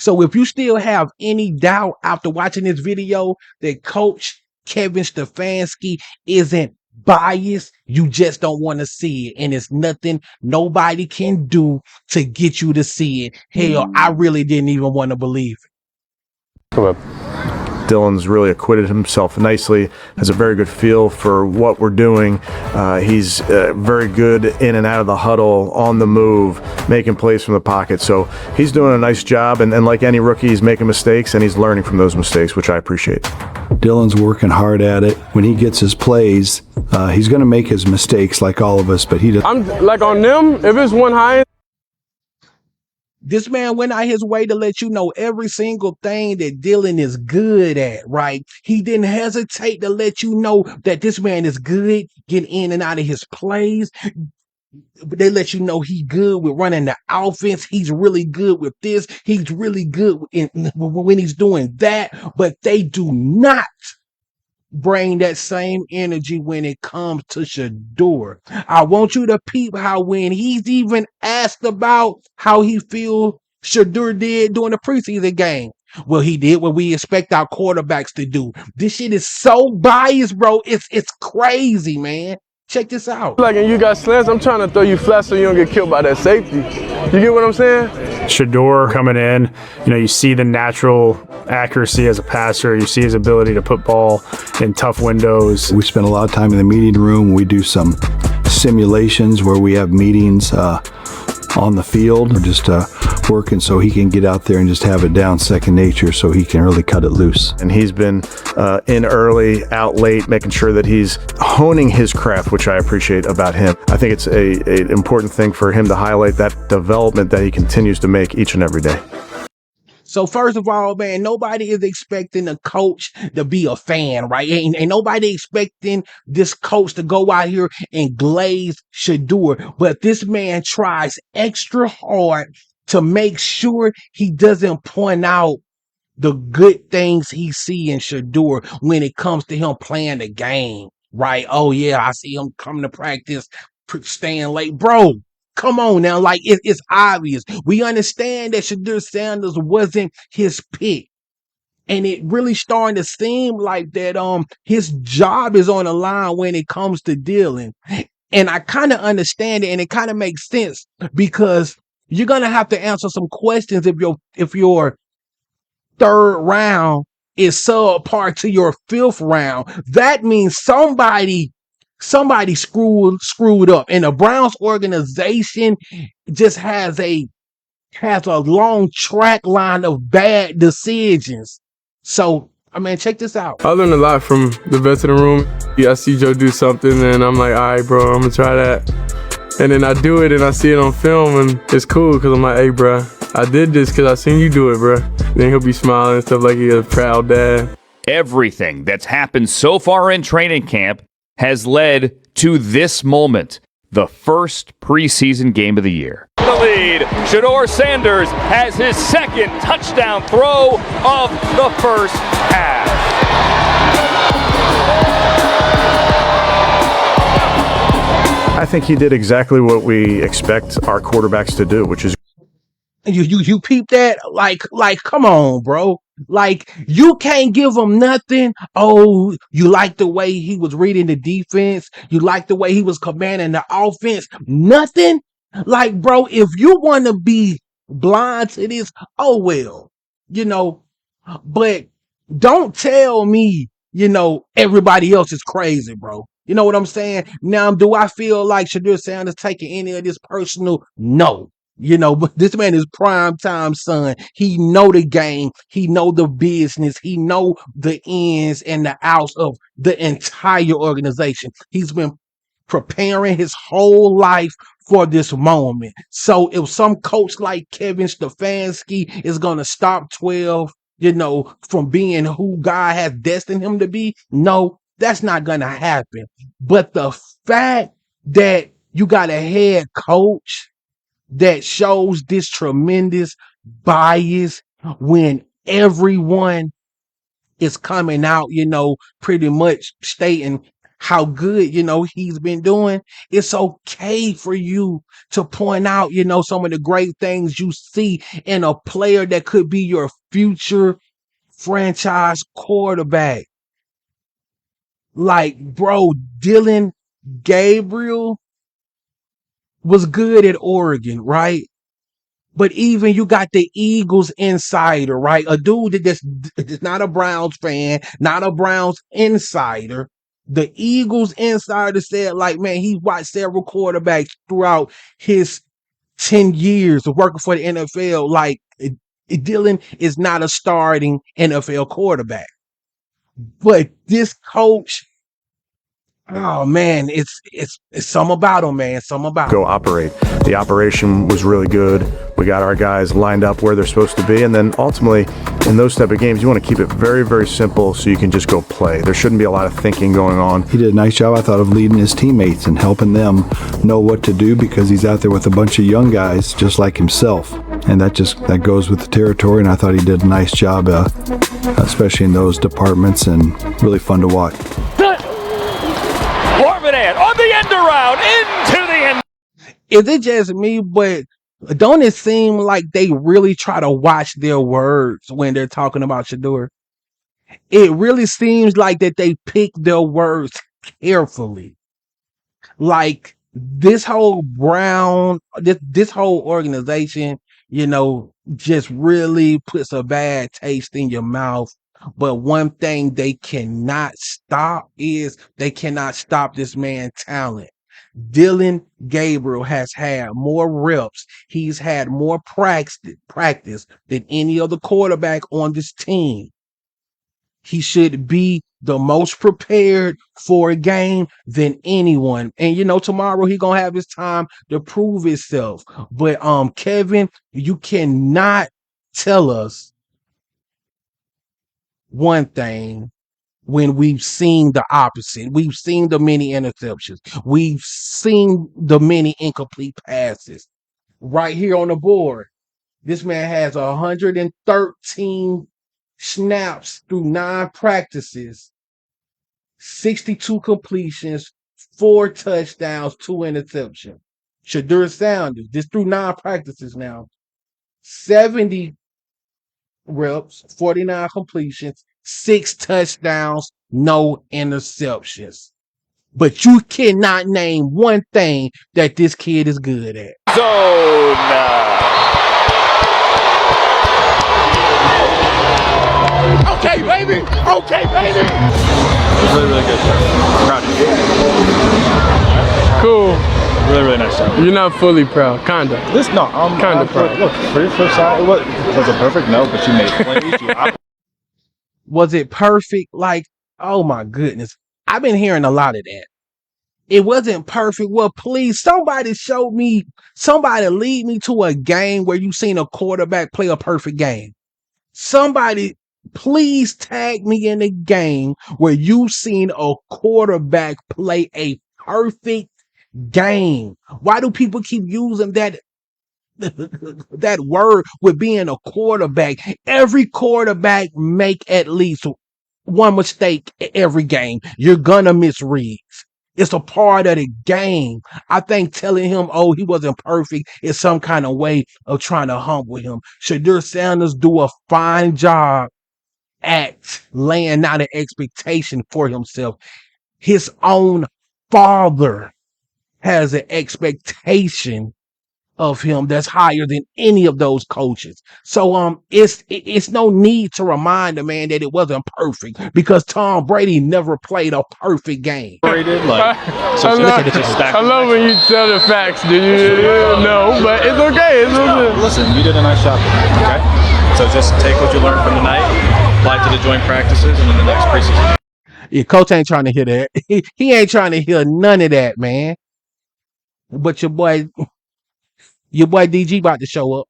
So if you still have any doubt after watching this video that Coach Kevin Stephanski isn't biased, you just don't want to see it. And it's nothing nobody can do to get you to see it. Hell, I really didn't even want to believe it. Come up. Dillon's really acquitted himself nicely, has a very good feel for what we're doing. He's very good in and out of the huddle, on the move, making plays from the pocket. So he's doing a nice job, and like any rookie, he's making mistakes, and he's learning from those mistakes, which I appreciate. Dillon's working hard at it. When he gets his plays, he's going to make his mistakes like all of us, but he does. I'm like on them, if it's one high. This man went out his way to let you know every single thing that Dillon is good at, right? He didn't hesitate to let you know that this man is good getting in and out of his plays. They let you know he good with running the offense. He's really good with this. He's really good when he's doing that. But they do not bring that same energy when it comes to Shedeur. I want you to peep how when he's even asked about how he feel Shedeur did during the preseason game. Well, he did what we expect our quarterbacks to do. This shit is so biased, bro. It's crazy, man. Check this out. Like, and you got slants, I'm trying to throw you flat so you don't get killed by that safety. You get what I'm saying? Shedeur coming in, you see the natural accuracy as a passer. You see his ability to put ball in tough windows. We spend a lot of time in the meeting room. We do some simulations where we have meetings on the field. We're just working so he can get out there and just have it down second nature so he can really cut it loose. And he's been in early, out late, making sure that he's honing his craft, which I appreciate about him. I think it's an important thing for him to highlight that development that he continues to make each and every day. So first of all, man, nobody is expecting a coach to be a fan, right? Ain't nobody expecting this coach to go out here and glaze Shedeur. But this man tries extra hard to make sure he doesn't point out the good things he see in Shedeur when it comes to him playing the game, right? Oh, yeah, I see him coming to practice, staying late. Bro, come on now. Like, it's obvious. We understand that Shedeur Sanders wasn't his pick. And it really starting to seem like that his job is on the line when it comes to Dillon. And I kind of understand it, and it kind of makes sense because you're gonna have to answer some questions if your third round is subpar to your fifth round. That means somebody screwed up, and the Browns organization just has a long track line of bad decisions. So, I mean, check this out. I learned a lot from the veteran room. I see Joe do something, and I'm like, all right, bro, I'm gonna try that. And then I do it, and I see it on film, and it's cool because I'm like, hey, bro, I did this because I seen you do it, bro. Then he'll be smiling and stuff like he's a proud dad. Everything that's happened so far in training camp has led to this moment, the first preseason game of the year. The lead, Shedeur Sanders has his second touchdown throw of the first half. I think he did exactly what we expect our quarterbacks to do, which is You peep that? Like, come on, bro. Like, you can't give him nothing. Oh, you like the way he was reading the defense. You like the way he was commanding the offense. Nothing. Like, bro, if you want to be blind to this, oh, well, but don't tell me, everybody else is crazy, bro. You know what I'm saying? Now, do I feel like Shedeur Sanders taking any of this personal? No. But this man is prime time son. He know the game. He know the business. He know the ins and the outs of the entire organization. He's been preparing his whole life for this moment. So if some coach like Kevin Stephanski is going to stop 12, from being who God has destined him to be, no, that's not going to happen. But the fact that you got a head coach that shows this tremendous bias when everyone is coming out, pretty much stating how good, he's been doing, it's okay for you to point out, some of the great things you see in a player that could be your future franchise quarterback. Like, bro, Dillon Gabriel was good at Oregon, right? But even you got the Eagles insider, right? A dude that's not a Browns fan, not a Browns insider. The Eagles insider said, like, man, he watched several quarterbacks throughout his 10 years of working for the NFL. Like, Dillon is not a starting NFL quarterback. But this coach, oh man, it's something about him, man. Something about Go him. operate. The operation was really good. We got our guys lined up where they're supposed to be, and then ultimately in those type of games you want to keep it very, very simple so you can just go play. There shouldn't be a lot of thinking going on. He did a nice job, I thought, of leading his teammates and helping them know what to do, because he's out there with a bunch of young guys just like himself, and that goes with the territory. And I thought he did a nice job, especially in those departments, and really fun to watch. On the end around, into the end. Is it just me, but don't it seem like they really try to watch their words when they're talking about Shedeur? It really seems like that they pick their words carefully. Like this whole this whole organization, just really puts a bad taste in your mouth. But one thing they cannot stop is they cannot stop this man's talent. Dillon Gabriel has had more reps. He's had more practice than any other quarterback on this team. He should be the most prepared for a game than anyone. And tomorrow he gonna have his time to prove himself. But Kevin, you cannot tell us one thing when we've seen the opposite. We've seen the many interceptions. We've seen the many incomplete passes. Right here on the board, this man has 113 snaps through 9 practices, 62 completions, 4 touchdowns, 2 interceptions. Shedeur Sanders, this through 9 practices now, 70 reps, 49 completions, 6 touchdowns, no interceptions. But you cannot name one thing that this kid is good at. Zone. Okay, baby. Okay, baby. Really, really good. I'm proud of you. Cool. Really, really nice job. You're not fully proud, kinda. I'm Kinda proud. Look, for your flip side, was it perfect? No, but you made plays. Was it perfect? Like, oh my goodness. I've been hearing a lot of that. It wasn't perfect. Well, please, somebody lead me to a game where you've seen a quarterback play a perfect game. Somebody, please tag me in a game where you've seen a quarterback play a perfect game. Why do people keep using that word with being a quarterback? Every quarterback make at least one mistake every game. You're gonna miss reads. It's a part of the game. I think telling him, oh, he wasn't perfect is some kind of way of trying to humble him. Shedeur Sanders do a fine job at laying out an expectation for himself. His own father has an expectation of him that's higher than any of those coaches. So it's no need to remind the man that it wasn't perfect, because Tom Brady never played a perfect game. I love when you tell the facts, do you? No, but it's okay. It's okay. Listen, you did a nice job. Okay? So just take what you learned from tonight, apply it to the joint practices, and then the next preseason. Yeah, coach ain't trying to hear that. He ain't trying to hear none of that, man. But your boy DG about to show up.